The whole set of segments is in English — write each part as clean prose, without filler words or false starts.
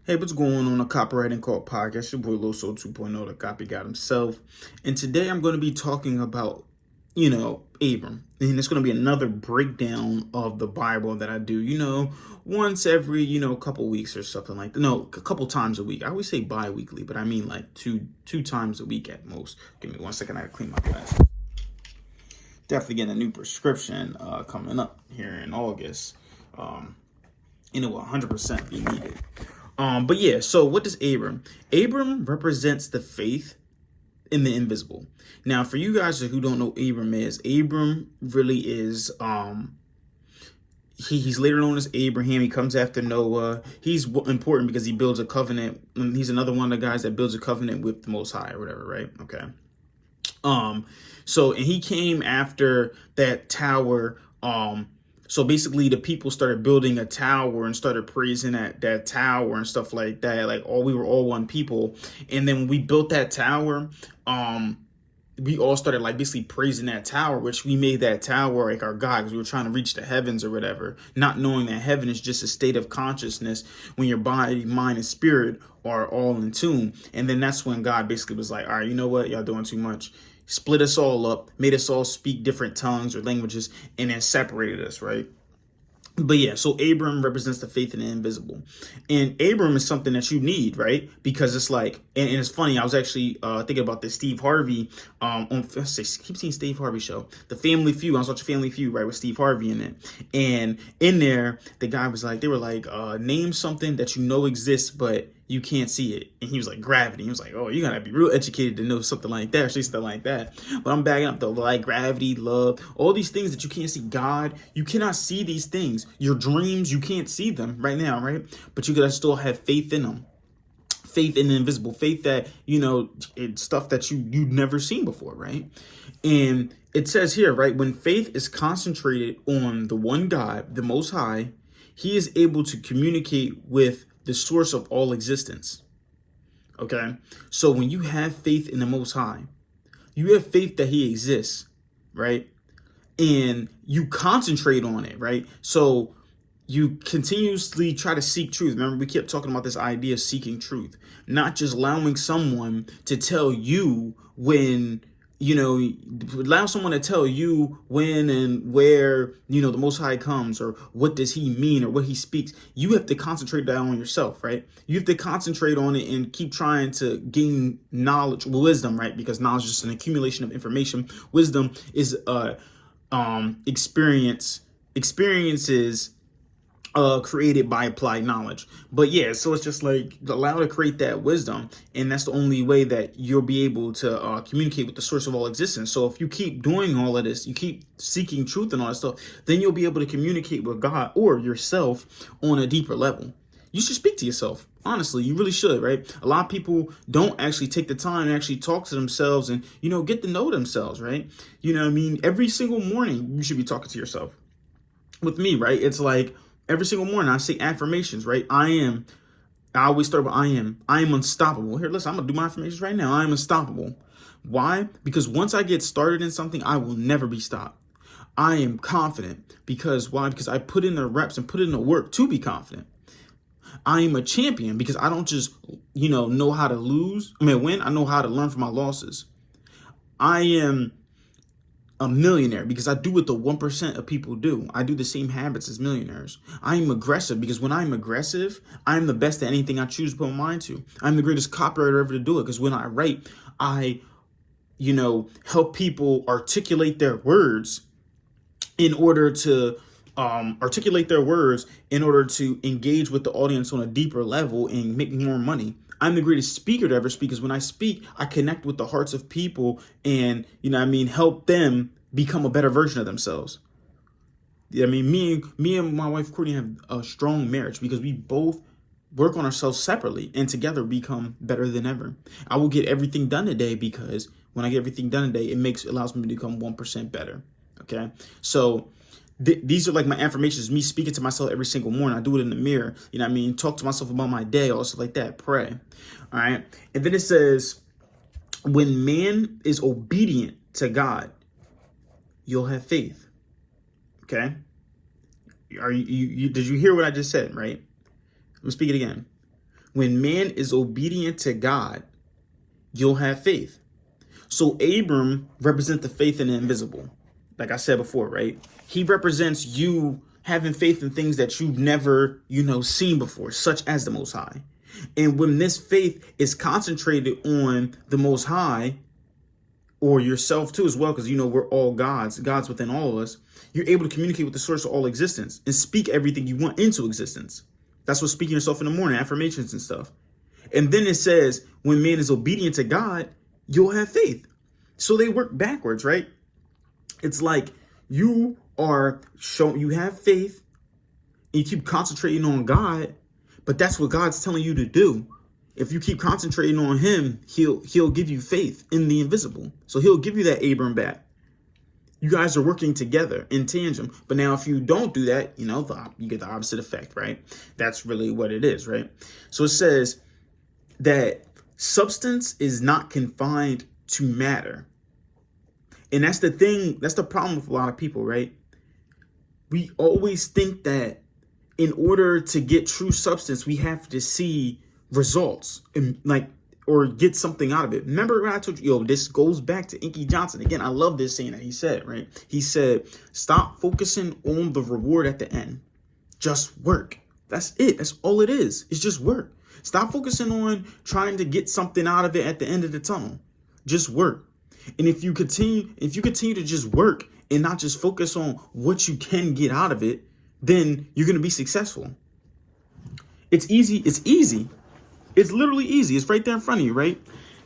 Hey, what's going on? A Copywriting Call podcast. Your boy Loso 2.0, the copy got himself. And today I'm going to be talking about, Abram. And it's going to be another breakdown of the Bible that I do, once every, couple weeks or something like that. No, a couple times a week. I always say bi-weekly, but I mean like two times a week at most. Give me 1 second. I got to clean my glasses. Definitely getting a new prescription coming up here in August. And it will 100% be needed. But yeah, so what does Abram? Abram represents the faith in the invisible. Now, for you guys who don't know Abram is, Abram really is he's later known as Abraham. He comes after Noah. He's important because he builds a covenant. He's another one of the guys that builds a covenant with the Most High or whatever, right? Okay. And he came after that tower. So basically the people started building a tower and started praising that tower and stuff like that. Like we were all one people. And then when we built that tower, we all started like basically praising that tower, which we made that tower like our God because we were trying to reach the heavens or whatever, not knowing that heaven is just a state of consciousness when your body, mind, and spirit are all in tune. And then that's when God basically was like, all right, you know what? Y'all doing too much. Split us all up, made us all speak different tongues or languages, and then separated us, right? But yeah, so Abram represents the faith in the invisible. And Abram is something that you need, right? Because it's like, and it's funny, I was actually thinking about this Steve Harvey, keep seeing Steve Harvey show, The Family Feud. I was watching Family Feud, right, with Steve Harvey in it. And in there, the guy was like, they were like, name something that you know exists, but you can't see it. And he was like, gravity. He was like, oh, you gotta be real educated to know something like that, or say something like that. But I'm backing up though, like gravity, love, all these things that you can't see. God, you cannot see these things. Your dreams, you can't see them right now, right? But you gotta still have faith in them. Faith in the invisible, faith that, it's stuff that you've never seen before, right? And it says here, right, when faith is concentrated on the one God, the Most High, he is able to communicate with the source of all existence. Okay. So when you have faith in the Most High, you have faith that he exists, right? And you concentrate on it, right? So you continuously try to seek truth. Remember, we kept talking about this idea of seeking truth, not just allowing someone to tell you when, allow someone to tell you when and where, the Most High comes, or what does he mean, or what he speaks. You have to concentrate that on yourself, right? You have to concentrate on it and keep trying to gain knowledge, wisdom, right? Because knowledge is just an accumulation of information. Wisdom is experiences created by applied knowledge. But yeah, so it's just like allow to create that wisdom, and that's the only way that you'll be able to communicate with the source of all existence. So if you keep doing all of this, you keep seeking truth and all that stuff, then you'll be able to communicate with God or yourself on a deeper level. You should speak to yourself. Honestly, you really should, right? A lot of people don't actually take the time to actually talk to themselves and, get to know themselves, right? You know what I mean? Every single morning, you should be talking to yourself. With me, right? It's like, every single morning I say affirmations, right? I always start with I am unstoppable. Here, listen, I'm gonna do my affirmations right now. I am unstoppable. Why? Because once I get started in something, I will never be stopped. I am confident. Because why? Because I put in the reps and put in the work to be confident. I am a champion because I don't just, know how to win. I know how to learn from my losses. I am a millionaire because I do what the 1% of people do. I do the same habits as millionaires. I am aggressive because when I'm aggressive, I'm the best at anything I choose to put my mind to. I'm the greatest copywriter ever to do it because when I write, I, help people articulate their words in order to engage with the audience on a deeper level and make more money. I'm the greatest speaker to ever speak because when I speak, I connect with the hearts of people and, help them become a better version of themselves. Me and my wife Courtney have a strong marriage because we both work on ourselves separately and together become better than ever. I will get everything done today because when I get everything done today, it allows me to become 1% better. Okay. So these are like my affirmations, me speaking to myself every single morning. I do it in the mirror. Talk to myself about my day, also like that, pray. All right. And then it says, when man is obedient to God, you'll have faith. Okay. Did you hear what I just said? Right. Let me speak it again. when man is obedient to God, you'll have faith. So Abram represents the faith in the invisible. Like I said before, right? He represents you having faith in things that you've never, seen before, such as the Most High. And when this faith is concentrated on the Most High, or yourself too as well, because we're all God's within all of us, you're able to communicate with the source of all existence and speak everything you want into existence. That's what speaking yourself in the morning, affirmations and stuff. And then it says, when man is obedient to God, you'll have faith. So they work backwards, right? It's like you have faith and you keep concentrating on God, but that's what God's telling you to do. If you keep concentrating on him, he'll give you faith in the invisible. So he'll give you that Abram back. You guys are working together in tandem. But now if you don't do that, you get the opposite effect, right? That's really what it is, right? So it says that substance is not confined to matter. And that's the thing, that's the problem with a lot of people, right? We always think that in order to get true substance, we have to see results and or get something out of it. Remember when I told you, this goes back to Inky Johnson. Again, I love this saying that he said, right? He said, stop focusing on the reward at the end. Just work. That's it. That's all it is. It's just work. Stop focusing on trying to get something out of it at the end of the tunnel. Just work. And if you continue to just work and not just focus on what you can get out of it, then you're going to be successful. It's easy. It's easy. It's literally easy. It's right there in front of you, right?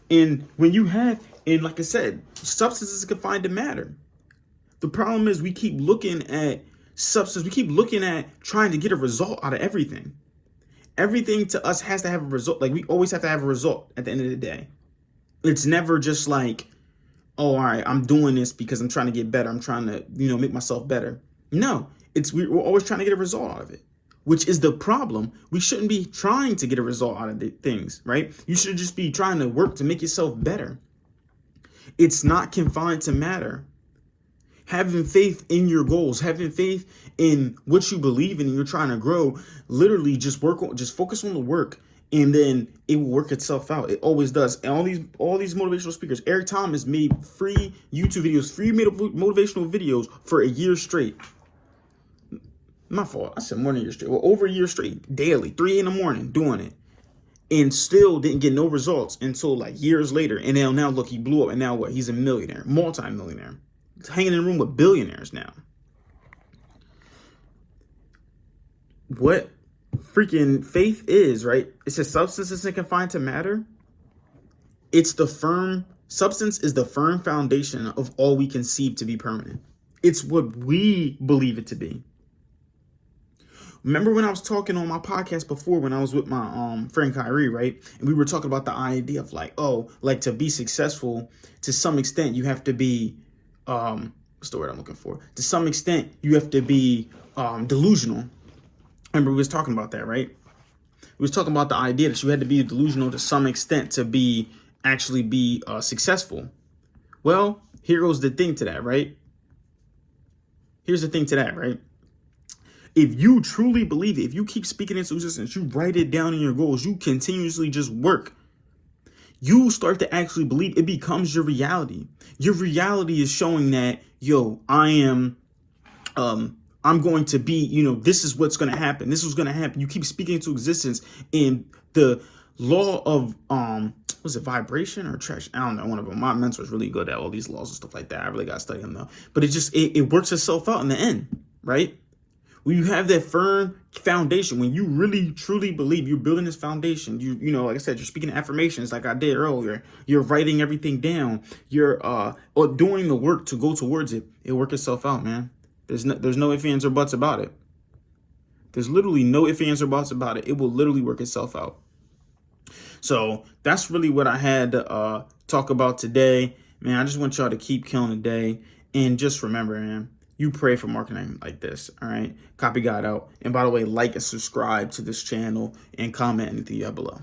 And like I said, substance is confined to matter. The problem is we keep looking at substance. We keep looking at trying to get a result out of everything. Everything to us has to have a result. Like we always have to have a result at the end of the day. It's never just like, oh, all right, I'm doing this because I'm trying to get better. I'm trying to, make myself better. No, we're always trying to get a result out of it, which is the problem. We shouldn't be trying to get a result out of the things, right? You should just be trying to work to make yourself better. It's not confined to matter. Having faith in your goals, having faith in what you believe in and you're trying to grow, literally just focus on the work, and then it will work itself out. It always does. And all these motivational speakers, Eric Thomas made free YouTube videos, free motivational videos for a year straight. My fault. I said more than a year straight. Well, over a year straight, daily, 3 a.m, doing it. And still didn't get no results until like years later. And now look, he blew up. And now what? He's a millionaire, multi-millionaire. He's hanging in a room with billionaires now. What freaking faith is, right? It says substance isn't confined to matter. Substance is the firm foundation of all we conceive to be permanent. It's what we believe it to be. Remember when I was talking on my podcast before, when I was with my friend Kyrie, right? And we were talking about the idea of to be successful, to some extent, you have to be, what's the word I'm looking for? To some extent, you have to be delusional. Remember we was talking about that, right? We was talking about the idea that you had to be delusional to some extent to actually be successful. Well, here goes the thing to that, right? Here's the thing to that, right? If you truly believe it, if you keep speaking into existence, you write it down in your goals, you continuously just work, you start to actually believe, it becomes your reality. Your reality is showing that, I'm going to be, this is what's going to happen. This is going to happen. You keep speaking into existence, and the law of, was it vibration or attraction? I don't know. One of them. My mentor's really good at all these laws and stuff like that. I really got to study them though. But it works itself out in the end, right? When you have that firm foundation, when you really truly believe you're building this foundation, like I said, you're speaking affirmations like I did earlier. You're writing everything down. You're or doing the work to go towards it. It'll work itself out, man. There's no ifs, ands, or buts about it. There's literally no ifs, ands, or buts about it. It will literally work itself out. So that's really what I had to talk about today. Man, I just want y'all to keep killing the day. And just remember, man, you pray for marketing like this. All right. Copy God out. And by the way, like and subscribe to this channel and comment anything below.